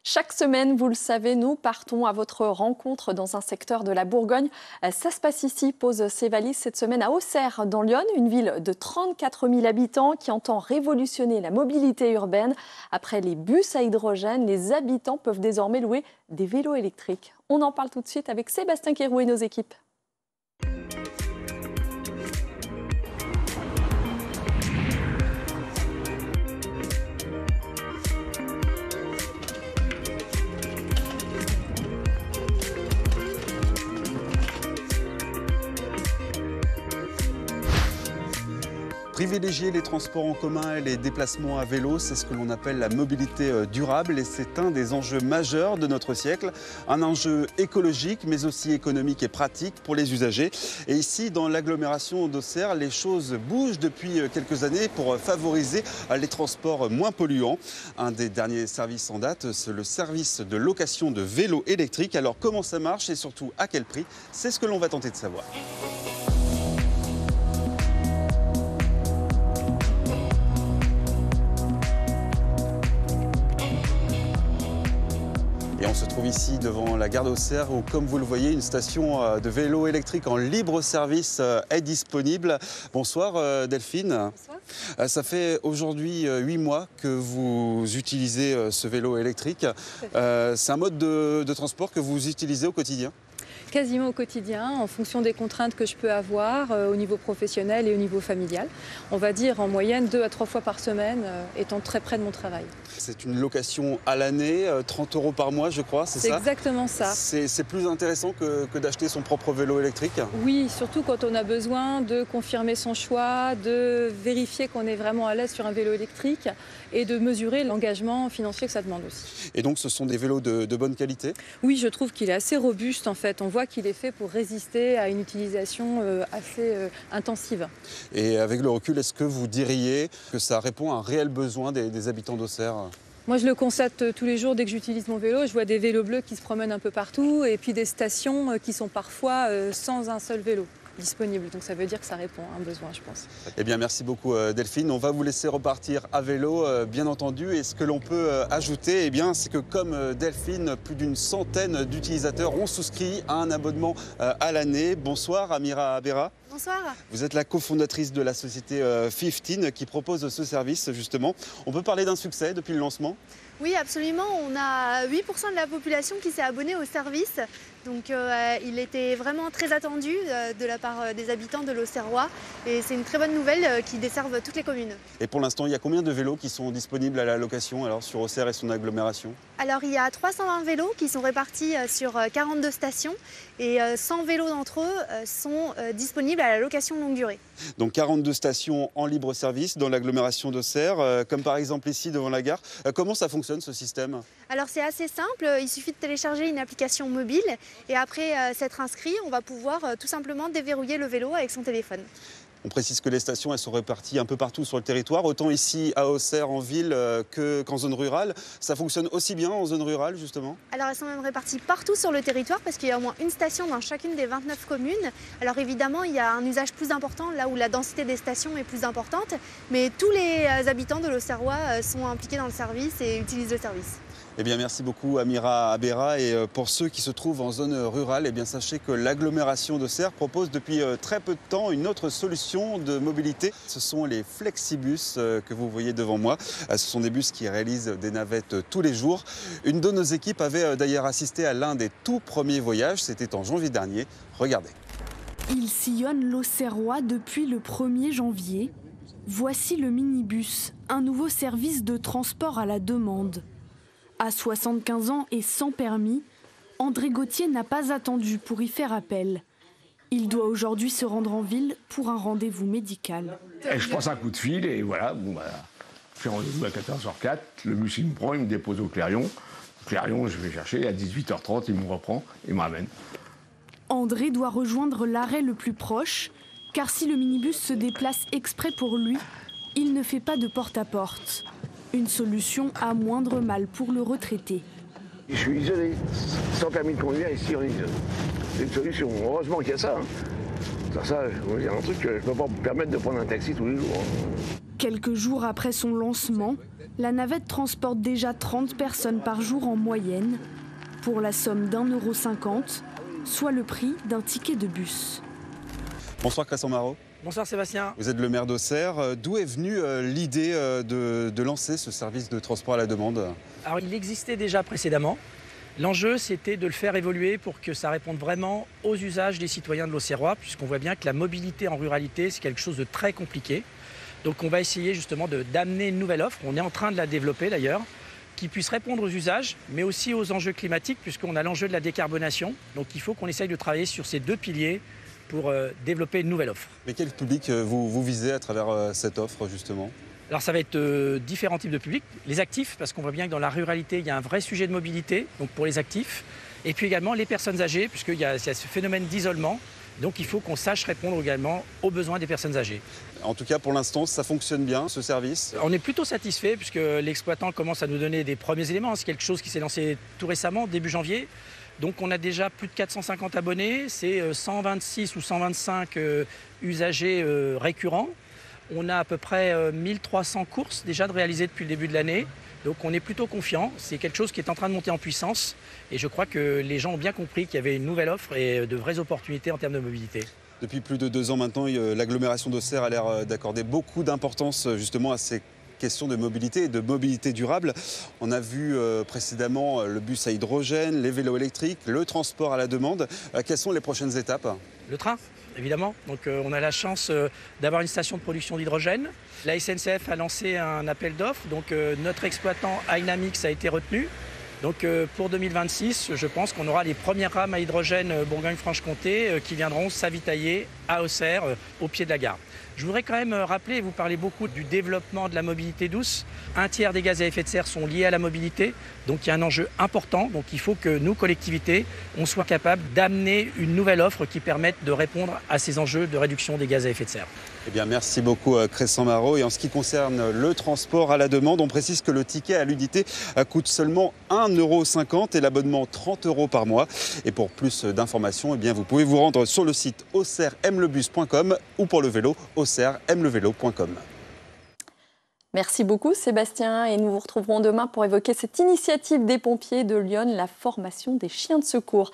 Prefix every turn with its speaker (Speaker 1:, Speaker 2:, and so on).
Speaker 1: Chaque semaine, vous le savez, nous partons à votre rencontre dans un secteur de la Bourgogne. Ça se passe ici, pose ses valises cette semaine à Auxerre, dans l'Yonne, une ville de 34 000 habitants qui entend révolutionner la mobilité urbaine. Après les bus à hydrogène, les habitants peuvent désormais louer des vélos électriques. On en parle tout de suite avec Sébastien Quérou et nos équipes.
Speaker 2: Privilégier les transports en commun et les déplacements à vélo, c'est ce que l'on appelle la mobilité durable et c'est un des enjeux majeurs de notre siècle. Un enjeu écologique mais aussi économique et pratique pour les usagers. Et ici, dans l'agglomération d'Auxerre, les choses bougent depuis quelques années pour favoriser les transports moins polluants. Un des derniers services en date, c'est le service de location de vélos électriques. Alors comment ça marche et surtout à quel prix? C'est ce que l'on va tenter de savoir. Et on se trouve ici devant la gare d'Auxerre où, comme vous le voyez, une station de vélo électrique en libre service est disponible. Bonsoir Delphine.
Speaker 3: Bonsoir.
Speaker 2: Ça fait aujourd'hui 8 mois que vous utilisez ce vélo électrique. C'est un mode de transport que vous utilisez au quotidien ?
Speaker 3: Quasiment au quotidien, en fonction des contraintes que je peux avoir au niveau professionnel et au niveau familial. On va dire en moyenne 2 à 3 fois par semaine, étant très près de mon travail.
Speaker 2: C'est une location à l'année, 30 € par mois je crois, c'est ça?
Speaker 3: C'est exactement ça.
Speaker 2: C'est plus intéressant que d'acheter son propre vélo électrique?
Speaker 3: Oui, surtout quand on a besoin de confirmer son choix, de vérifier qu'on est vraiment à l'aise sur un vélo électrique et de mesurer l'engagement financier que ça demande aussi.
Speaker 2: Et donc ce sont des vélos de bonne qualité?
Speaker 3: Oui, je trouve qu'il est assez robuste en fait. On voit qu'il est fait pour résister à une utilisation assez intensive.
Speaker 2: Et avec le recul, est-ce que vous diriez que ça répond à un réel besoin des habitants d'Auxerre?
Speaker 3: Moi, je le constate tous les jours dès que j'utilise mon vélo. Je vois des vélos bleus qui se promènent un peu partout et puis des stations qui sont parfois sans un seul vélo disponible. Donc ça veut dire que ça répond à un besoin, je pense.
Speaker 2: Eh bien, merci beaucoup Delphine. On va vous laisser repartir à vélo, bien entendu. Et ce que l'on peut ajouter, eh bien, c'est que comme Delphine, plus d'une centaine d'utilisateurs ont souscrit à un abonnement à l'année. Bonsoir Amira Abera.
Speaker 4: Bonsoir.
Speaker 2: Vous êtes la cofondatrice de la société 15 qui propose ce service justement. On peut parler d'un succès depuis le lancement?
Speaker 4: Oui, absolument. On a 8% de la population qui s'est abonnée au service. Donc il était vraiment très attendu de la part des habitants de l'Auxerrois. Et c'est une très bonne nouvelle qui desserve toutes les communes.
Speaker 2: Et pour l'instant, il y a combien de vélos qui sont disponibles à la location alors, sur Auxerre et son agglomération?
Speaker 4: Alors il y a 320 vélos qui sont répartis sur 42 stations. Et 100 vélos d'entre eux sont disponibles à la location longue durée.
Speaker 2: Donc 42 stations en libre service dans l'agglomération d'Auxerre, comme par exemple ici devant la gare. Comment ça fonctionne ce système?
Speaker 4: Alors c'est assez simple, il suffit de télécharger une application mobile et après s'être inscrit, on va pouvoir tout simplement déverrouiller le vélo avec son téléphone.
Speaker 2: On précise que les stations elles sont réparties un peu partout sur le territoire, autant ici à Auxerre en ville qu'en zone rurale. Ça fonctionne aussi bien en zone rurale justement?
Speaker 4: Alors elles sont même réparties partout sur le territoire parce qu'il y a au moins une station dans chacune des 29 communes. Alors évidemment il y a un usage plus important là où la densité des stations est plus importante, mais tous les habitants de l'Auxerrois sont impliqués dans le service et utilisent le service.
Speaker 2: Eh bien, merci beaucoup Amira Abera. Et pour ceux qui se trouvent en zone rurale, eh bien, sachez que l'agglomération d'Auxerre propose depuis très peu de temps une autre solution de mobilité. Ce sont les flexibus que vous voyez devant moi. Ce sont des bus qui réalisent des navettes tous les jours. Une de nos équipes avait d'ailleurs assisté à l'un des tout premiers voyages. C'était en janvier dernier. Regardez.
Speaker 5: Il sillonne l'Auxerrois depuis le 1er janvier. Voici le minibus, un nouveau service de transport à la demande. À 75 ans et sans permis, André Gauthier n'a pas attendu pour y faire appel. Il doit aujourd'hui se rendre en ville pour un rendez-vous médical.
Speaker 6: Et je passe un coup de fil et voilà, je fais rendez-vous à 14h04, le bus il me prend, il me dépose au Clairion. Au Clairion, je vais chercher, à 18h30, il me reprend, il me ramène.
Speaker 5: André doit rejoindre l'arrêt le plus proche, car si le minibus se déplace exprès pour lui, il ne fait pas de porte-à-porte. Une solution à moindre mal pour le retraité.
Speaker 6: Je suis isolé. Sans permis de conduire, ici, on est isolé. C'est une solution. Heureusement qu'il y a ça. Ça, je veux dire un truc, je ne peux pas me permettre de prendre un taxi tous les jours.
Speaker 5: Quelques jours après son lancement, la navette transporte déjà 30 personnes par jour en moyenne, pour la somme d'1,50 €, soit le prix d'un ticket de bus.
Speaker 2: Bonsoir Cresson Marot.
Speaker 7: Bonsoir Sébastien.
Speaker 2: Vous êtes le maire d'Auxerre. D'où est venue l'idée de lancer ce service de transport à la demande?
Speaker 7: Alors il existait déjà précédemment. L'enjeu, c'était de le faire évoluer pour que ça réponde vraiment aux usages des citoyens de l'Auxerrois, puisqu'on voit bien que la mobilité en ruralité, c'est quelque chose de très compliqué. Donc on va essayer justement d'amener une nouvelle offre, on est en train de la développer d'ailleurs, qui puisse répondre aux usages, mais aussi aux enjeux climatiques, puisqu'on a l'enjeu de la décarbonation. Donc il faut qu'on essaye de travailler sur ces deux piliers pour développer une nouvelle offre.
Speaker 2: Mais quel public vous visez à travers cette offre justement?
Speaker 7: Alors ça va être différents types de publics. Les actifs, parce qu'on voit bien que dans la ruralité, il y a un vrai sujet de mobilité, donc pour les actifs. Et puis également les personnes âgées, puisqu'il y a ce phénomène d'isolement. Donc il faut qu'on sache répondre également aux besoins des personnes âgées.
Speaker 2: En tout cas, pour l'instant, ça fonctionne bien, ce service?
Speaker 7: On est plutôt satisfait, puisque l'exploitant commence à nous donner des premiers éléments. C'est quelque chose qui s'est lancé tout récemment, début janvier. Donc on a déjà plus de 450 abonnés, c'est 126 ou 125 usagers récurrents. On a à peu près 1300 courses déjà de réalisées depuis le début de l'année. Donc on est plutôt confiant. C'est quelque chose qui est en train de monter en puissance. Et je crois que les gens ont bien compris qu'il y avait une nouvelle offre et de vraies opportunités en termes de mobilité.
Speaker 2: Depuis plus de 2 ans maintenant, l'agglomération d'Auxerre a l'air d'accorder beaucoup d'importance justement à ces questions de mobilité et de mobilité durable. On a vu précédemment le bus à hydrogène, les vélos électriques, le transport à la demande. Quelles sont les prochaines étapes?
Speaker 7: Le train, évidemment. Donc on a la chance d'avoir une station de production d'hydrogène. La SNCF a lancé un appel d'offres. Donc notre exploitant Aynamix a été retenu. Donc pour 2026, je pense qu'on aura les premières rames à hydrogène Bourgogne-Franche-Comté qui viendront s'avitailler à Auxerre, au pied de la gare. Je voudrais quand même rappeler, vous parlez beaucoup du développement de la mobilité douce. 1/3 des gaz à effet de serre sont liés à la mobilité, donc il y a un enjeu important. Donc il faut que nous, collectivités, on soit capables d'amener une nouvelle offre qui permette de répondre à ces enjeux de réduction des gaz à effet de serre.
Speaker 2: Eh bien, merci beaucoup Cresson Marot. Et en ce qui concerne le transport à la demande, on précise que le ticket à l'unité coûte seulement 1,50 € et l'abonnement 30 € par mois. Et pour plus d'informations, eh bien, vous pouvez vous rendre sur le site auxerre-aime-le-bus.com ou pour le vélo, auxerre-aime-le-vélo.com.
Speaker 1: Merci beaucoup Sébastien et nous vous retrouverons demain pour évoquer cette initiative des pompiers de Lyon, la formation des chiens de secours.